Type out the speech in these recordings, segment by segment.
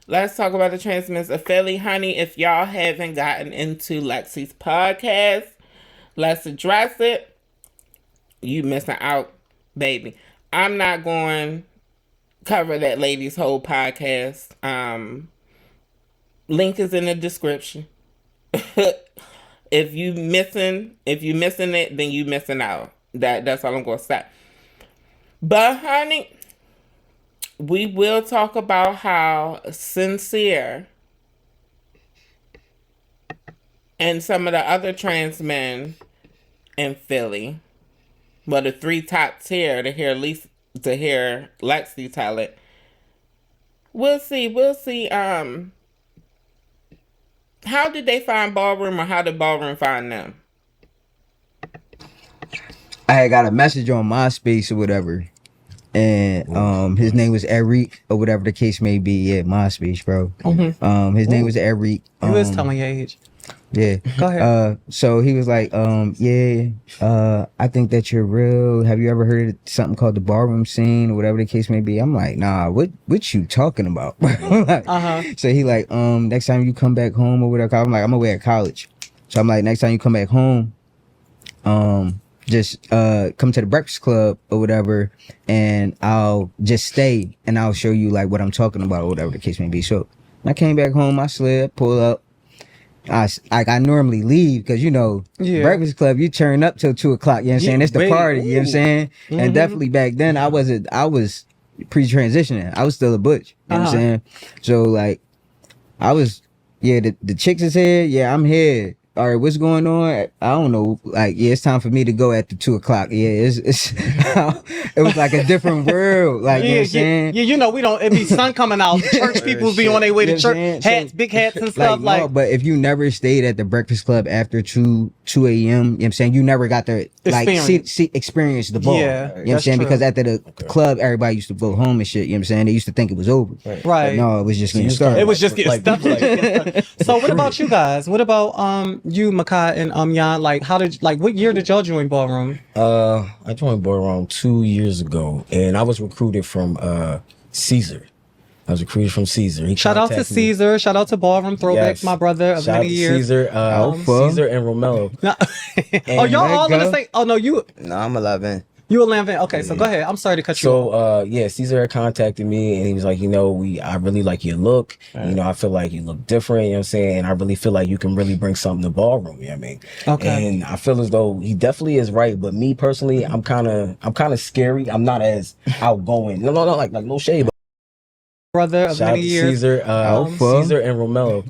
Let's talk about the transmitters of Philly. Honey, if y'all haven't gotten into Lexi's podcast, let's address it. You missing out, baby. I'm not going to cover that lady's whole podcast. Link is in the description. If you missing it, then you missing out. That's all I'm gonna say. But honey, we will talk about how Sincere and some of the other trans men in Philly, well, the three top tier to hear Lexi tell it. We'll see. How did they find Ballroom, or how did Ballroom find them? I had got a message on MySpace or whatever, and his name was Eric or whatever the case may be. Yeah, MySpace, bro. Mm-hmm. His name was Eric. You was telling your age. Yeah. Go ahead. So he was like, I think that you're real. Have you ever heard of something called the Ballroom scene or whatever the case may be? I'm like, nah, what you talking about? Like, so he like, next time you come back home or whatever, I'm like, I'm away at college. So I'm like, next time you come back home, just come to the Breakfast Club or whatever, and I'll just stay and I'll show you like what I'm talking about or whatever the case may be. So when I came back home, I slid, pull up. I normally leave because Breakfast Club, you turn up till 2 o'clock, you know what I'm saying? It's the party, you know what I'm saying? Mm-hmm. And definitely back then I was pre-transitioning. I was still a butch, you know what I'm saying? So like I was, the chicks is here, I'm here. All right, what's going on? I don't know. Like, it's time for me to go at the 2 o'clock. Yeah, it's it was like a different world. Like, you know what I'm saying? Yeah, we don't, it be sun coming out. Church people be on their way to church. Hats, big hats and stuff. No, but if you never stayed at the Breakfast Club after 2 a.m., you know what I'm saying? You never got to experience the ball. Yeah, you know what I'm saying? True. Because after the club, everybody used to go home and shit. You know what I'm saying? They used to think it was over. Right. But no, it was just getting started. It was just getting started. So what about you guys? What about you, Makai and Jan? Like, what year did y'all join Ballroom? I joined Ballroom 2 years ago, and I was recruited from Caesar. Shout out to Caesar. Shout out to Ballroom Throwbacks, my brother of many years. Caesar and Romello. Y'all all in the same? Oh no, you. No, I'm 11. You 11. Okay, so go ahead. I'm sorry to cut you off. So, Caesar had contacted me, and he was like, I really like your look. Right. I feel like you look different, you know what I'm saying? And I really feel like you can really bring something to Ballroom, you know what I mean? Okay. And I feel as though he definitely is right, but me personally, I'm kind of scary. I'm not as outgoing. No, like no shade, but brother of many years. Caesar and Romello.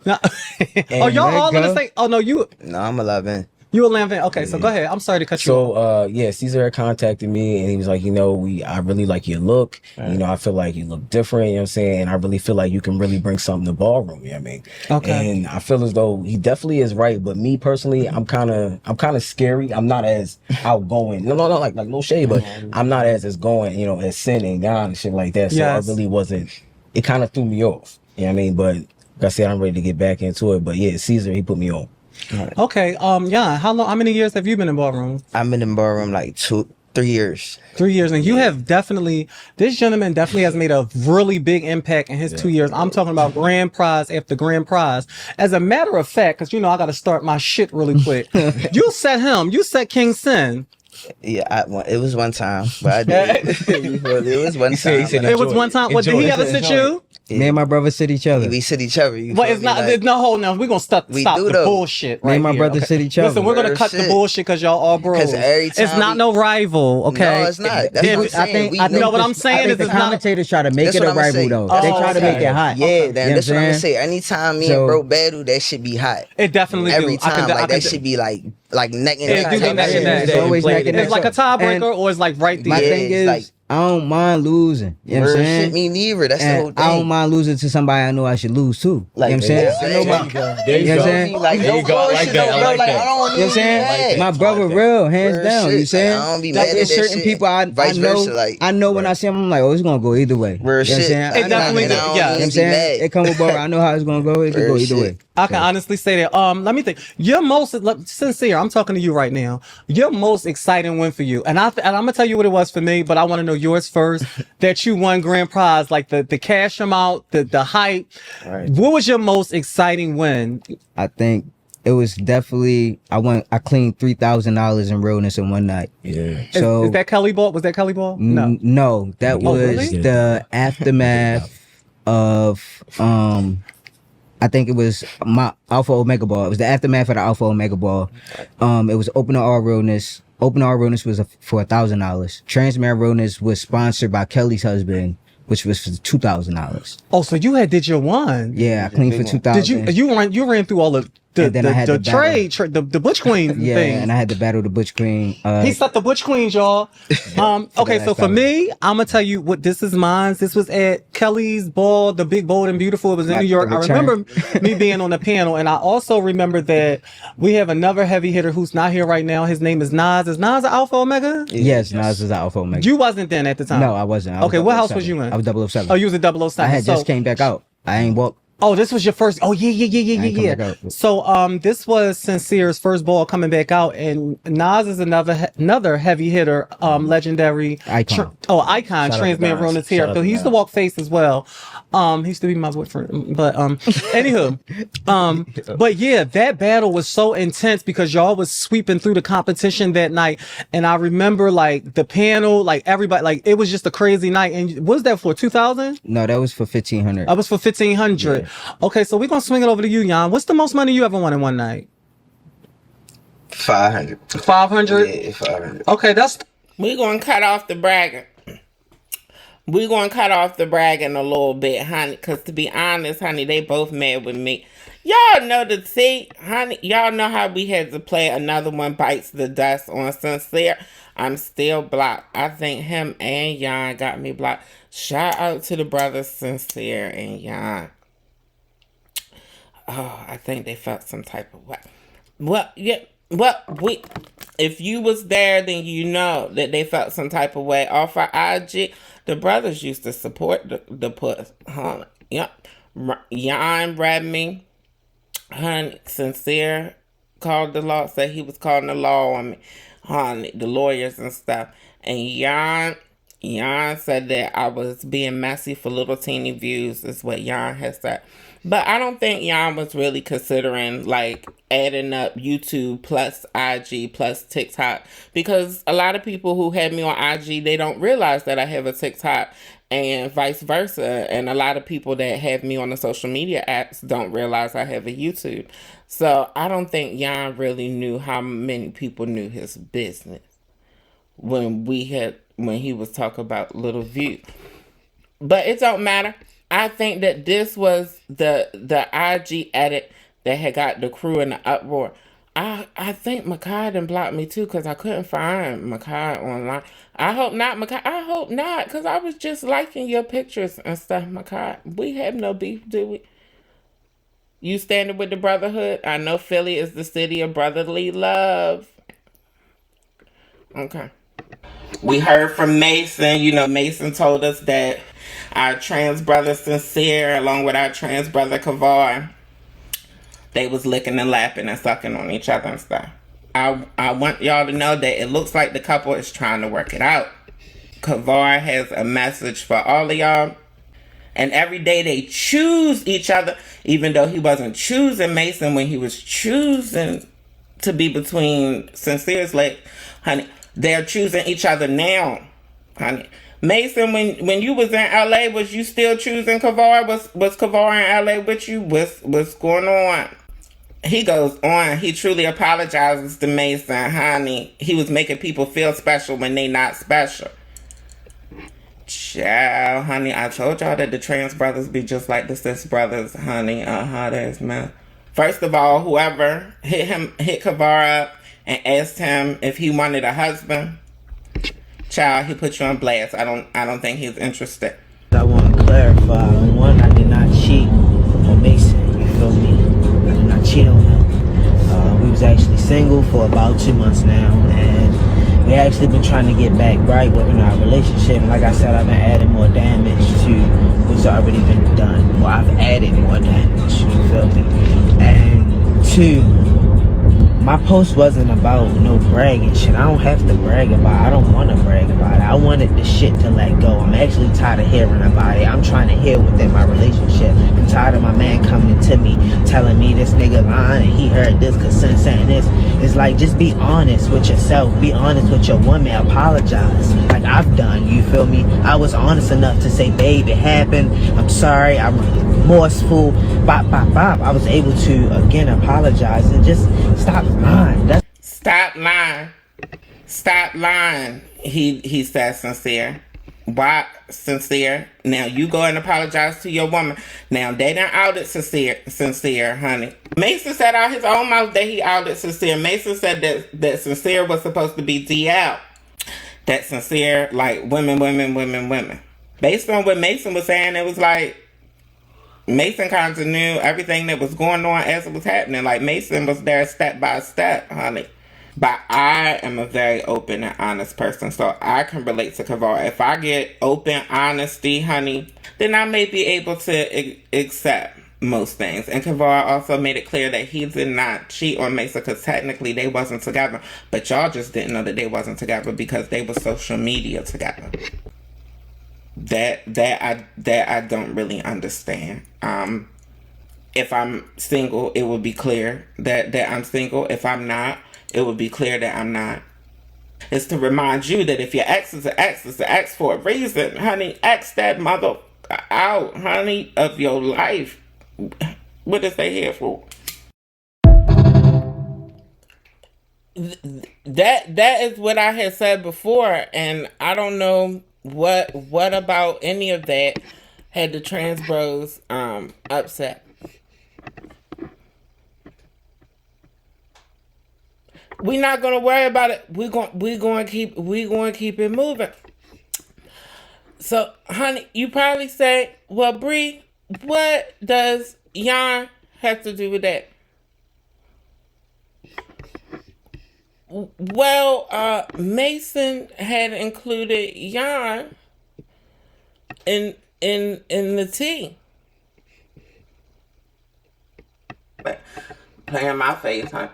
Y'all all in the same? Oh no, you. No, I'm 11. You 11. Okay, so go ahead. I'm sorry to cut you off. So, Caesar had contacted me, and he was like, I really like your look. Right. I feel like you look different, you know what I'm saying? And I really feel like you can really bring something to Ballroom, you know what I mean? Okay. And I feel as though he definitely is right, but me personally, I'm kind of scary. I'm not as outgoing. No, like no shade, but I'm not as going, as Sin and Gon and shit like that. So I really wasn't. It kind of threw me off, you know what I mean? But like I said, I'm ready to get back into it. But yeah, Caesar, he put me on. Right. Okay, how many years have you been in Ballroom? I've been in Ballroom like 3 years. 3 years, and you have this gentleman definitely has made a really big impact in his 2 years. I'm talking about grand prize after grand prize. As a matter of fact, because I got to start my shit really quick. You set King Sin. Yeah, it was one time, but I did. It was one time. It was one time. What, did he ever sit you? Yeah. Me and my brother sit each other. We sit each other. But it's not. There's no hold now. We're gonna stop the bullshit. Me and my brother sit each other. Listen, we're gonna cut the bullshit because y'all all bros. It's not no rival. Okay. No, it's not. That's what I'm saying. I know what I'm saying is the commentators try to make it a rival though. They try to make it hot. Yeah, that's what I'm gonna say. Anytime me and bro battle, that should be hot. It definitely every time. Like that should be like neck and neck. It's always neck and neck. It's like a tiebreaker or it's like right there. My thing is, I don't mind losing. You know what I'm saying? Shit, me neither. That's the whole thing. I don't mind losing to somebody I know I should lose to. Like, you know what I'm saying? There you go. Like, there you go. I like that. I like that. You know what I'm saying? My brother real, hands down. You saying? I don't be mad at that certain people I know when I see them, I'm like, oh, it's gonna go either way. You know what I'm saying? It definitely does. Yeah. You know what I'm saying? It come with ball. I know how it's gonna go. It can go either way. I can honestly say that. Let me think. You're most sincere. I'm talking to you right now. Your most exciting win for you, and I'm gonna tell you what it was for me. But I want to know yours first, that you won grand prize, like the cash amount, the hype. Right. What was your most exciting win? I think it was definitely I cleaned $3,000 in realness in one night. Yeah. So Is that Kelly Ball? Was that Kelly Ball? No. no, that was really? the aftermath of I think it was my Alpha Omega Ball. It was the aftermath of the Alpha Omega Ball. It was Open to All Realness. Open to All Realness was for $1,000. Transparent Realness was sponsored by Kelly's husband, which was for $2,000. Oh, so you did your one. Yeah, I cleaned for $2,000. Did you ran through all the And then I had the to battle. trade, the Butch Queen Yeah, thing. and I had to battle the Butch Queen. He slept the Butch Queens, y'all. Okay, so for me, I'm gonna tell you what this is mine. This was at Kelly's Ball, the Big Bold and Beautiful. It was in Like New York. the I return. remember me being on the panel, and I also remember that we have another heavy hitter who's not here right now. His name is Nas. Is Nas an Alpha Omega? Yes, Nas is Alpha Omega. You wasn't then at the time. No, I wasn't. I was Okay, what house 007. was you in? I was 007. Oh, you was a 007. I had So- just came back out. I ain't walked. Oh, this was your first. Oh, yeah. I ain't come back out. So, this was Sincere's first ball coming back out, and Nas is another heavy hitter, legendary Icon. icon. Shout out Trans to man Nas. Rona's here. Shout out So to he used to Nas. walk face as well. He used to be my boyfriend, but anywho, but yeah, that battle was so intense because y'all was sweeping through the competition that night, and I remember like the panel, like everybody, like it was just a crazy night. And what was that for 2,000? No, that was for 1,500. I was for 1,500. Okay, so we're gonna swing it over to you, Jan. What's the most money you ever won in one night? 500. 500. Yeah, 500. Okay, that's We're going to cut off the bragging. We're going to cut off the bragging a little bit, honey, because to be honest, honey, they both mad with me. Y'all know honey, y'all know how we had to play Another One Bites the Dust on Sincere. I'm still blocked. I think him and Jan got me blocked. Shout out to the brothers Sincere and Jan. Oh, I think they felt some type of way. Well, yeah, if you was there, then you know that they felt some type of way. Off our IG, the brothers used to support the Puss. Huh? Yep. Jan read me. Honey, Sincere called the law, said he was calling the law on me. Honey, the lawyers and stuff. And Jan said that I was being messy for little teeny views, is what Jan has said. But I don't think Jan was really considering like adding up YouTube plus IG plus TikTok, because a lot of people who have me on IG, they don't realize that I have a TikTok, and vice versa. And a lot of people that have me on the social media apps don't realize I have a YouTube. So I don't think Jan really knew how many people knew his business when he was talking about little views. But it don't matter. I think that this was the IG edit that had got the crew in the uproar. I think Makai done blocked me too, because I couldn't find Makai online. I hope not, Makai. I hope not, because I was just liking your pictures and stuff, Makai. We have no beef, do we? You standing with the brotherhood? I know Philly is the city of brotherly love. Okay. We heard from Mason. You know, Mason told us that our trans brother Sincere, along with our trans brother Kavar, they was licking and lapping and sucking on each other and stuff. I want y'all to know that it looks like the couple is trying to work it out. Kavar has a message for all of y'all. And every day they choose each other, even though he wasn't choosing Mason when he was choosing to be between Sincere's legs. Honey, they're choosing each other now, honey. Mason, when you was in LA, was you still choosing Kavar? Was Kavar in LA with you? What's going on? He goes on. He truly apologizes to Mason, honey. He was making people feel special when they not special. Child, honey, I told y'all that the trans brothers be just like the cis brothers, honey. That's man. First of all, whoever hit Kavar up and asked him if he wanted a husband, child, he put you on blast. I don't think he's interested. I want to clarify. One, I did not cheat on Mason. You feel me? I did not cheat on him. We was actually single for about 2 months now, and we actually been trying to get back right within our relationship. And like I said, I've been adding more damage to what's already been done. Well, I've added more damage. You feel me? And two, my post wasn't about no bragging shit. I don't have to brag about it. I don't want to brag about it. I wanted the shit to let go. I'm actually tired of hearing about it. I'm trying to heal within my relationship. I'm tired of my man coming to me telling me this nigga lying and he heard this cause son saying this. It's like, just be honest with yourself. Be honest with your woman. Apologize like I've done. You feel me? I was honest enough to say, babe, it happened. I'm sorry. I'm remorseful. Bop, bop, bop. I was able to again apologize and just stop lying. Stop lying. Stop lying. He said sincere. Why sincere? Now you go and apologize to your woman. Now they done outed sincere, honey. Mason said out his own mouth that he outed sincere. Mason said that sincere was supposed to be DL. That sincere, like women. Based on what Mason was saying, it was like Mason kind of knew everything that was going on as it was happening. Like Mason was there step by step, honey. But I am a very open and honest person, so I can relate to Kavar. If I get open honesty, honey, then I may be able to accept most things. And Kavar also made it clear that he did not cheat on Mesa because technically they wasn't together. But y'all just didn't know that they wasn't together because they were social media together. That I don't really understand. If I'm single, it would be clear that I'm single. If I'm not, it would be clear that I'm not. It's to remind you that if your ex is an ex, it's an ex for a reason, honey. Ex that mother out, honey, of your life. What is they here for? That is what I had said before, and I don't know what about any of that had the trans bros upset. We're not gonna worry about it. We're going to keep it moving. So, honey, you probably say, "Well, Bre, what does yarn have to do with that?" Well, Mason had included yarn in the tea. Playing my face, huh?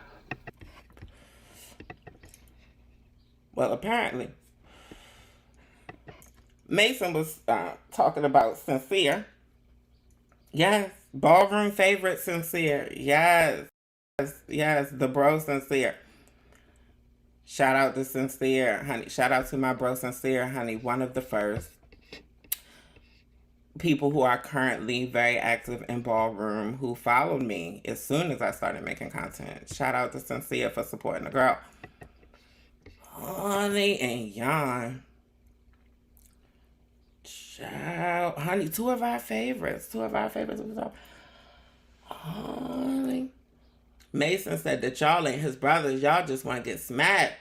Well, apparently, Mason was talking about sincere. Yes, ballroom favorite sincere. Yes, the bro sincere. Shout out to sincere, honey. Shout out to my bro sincere, honey. One of the first people who are currently very active in ballroom who followed me as soon as I started making content. Shout out to sincere for supporting the girl. Honey and Yon. Child. Honey, two of our favorites. Honey. Mason said that y'all ain't his brothers. Y'all just want to get smacked.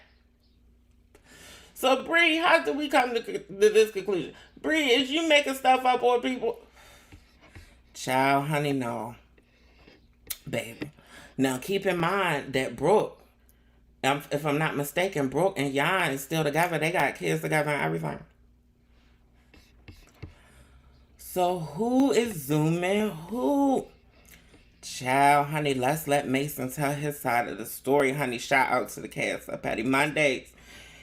So, Bre, how did we come to this conclusion? Bre, is you making stuff up or people? Child, honey, no. Baby. Now, keep in mind that Brooke, if I'm not mistaken, Brooke and Yan is still together. They got kids together and everything. So who is zooming who? Child, honey, let's let Mason tell his side of the story, honey. Shout out to the cast of Petty Mondays.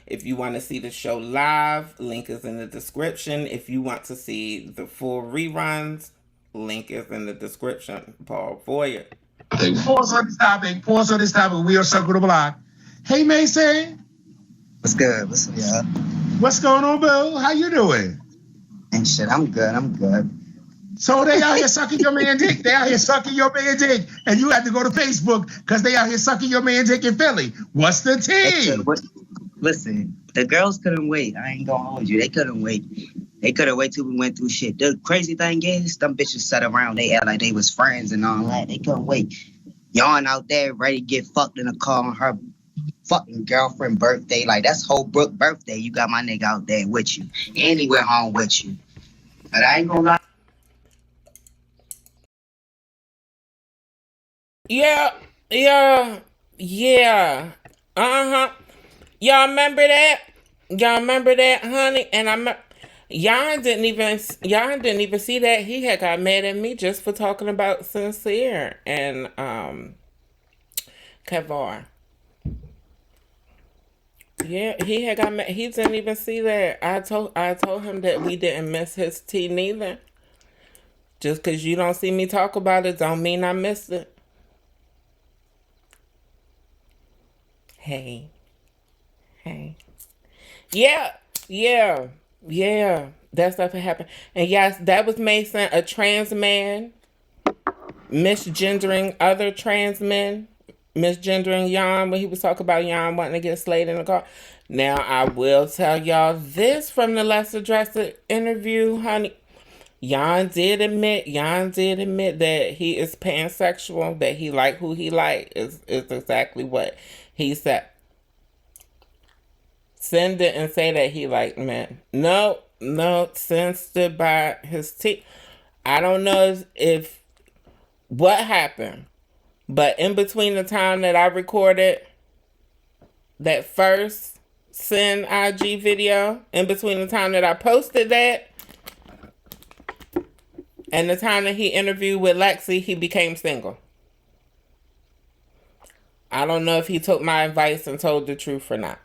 If you want to see the show live, link is in the description. If you want to see the full reruns, link is in the description. Paul Voyer. Pause on this topic. We are Circle the Block. Hey, Mason. What's good? What's up, y'all? What's going on, Boo? How you doing? And shit, I'm good. So they out here sucking your man dick. And you have to go to Facebook because they out here sucking your man dick in Philly. What's the tea? Listen, the girls couldn't wait. I ain't gonna hold you. They couldn't wait. They couldn't wait till we went through shit. The crazy thing is, them bitches sat around. They act like they was friends and all that. They couldn't wait. Yawn out there ready to get fucked in a car on her fucking girlfriend birthday. Like, that's whole Brooke birthday. You got my nigga out there with you. And he went home with you. But I ain't gonna lie. Yeah. Y'all remember that, honey? And Y'all didn't even see that. He had got mad at me just for talking about sincere and Kavar. Yeah, he had got mad. He didn't even see that. I told him that we didn't miss his tea neither. Just because you don't see me talk about it don't mean I missed it. Hey. Yeah. That stuff had happened. And yes, that was Mason, a trans man, misgendering other trans men, misgendering Jan when he was talking about Jan wanting to get slayed in the car. Now, I will tell y'all this from the Lesser Dresser interview, honey. Jan did admit that he is pansexual, that he like who he like is exactly what he said. Sin didn't say that he liked men. No, Sin stood by his teeth. I don't know if what happened, but in between the time that I recorded that first Sin IG video, in between the time that I posted that, and the time that he interviewed with Lexi, he became single. I don't know if he took my advice and told the truth or not.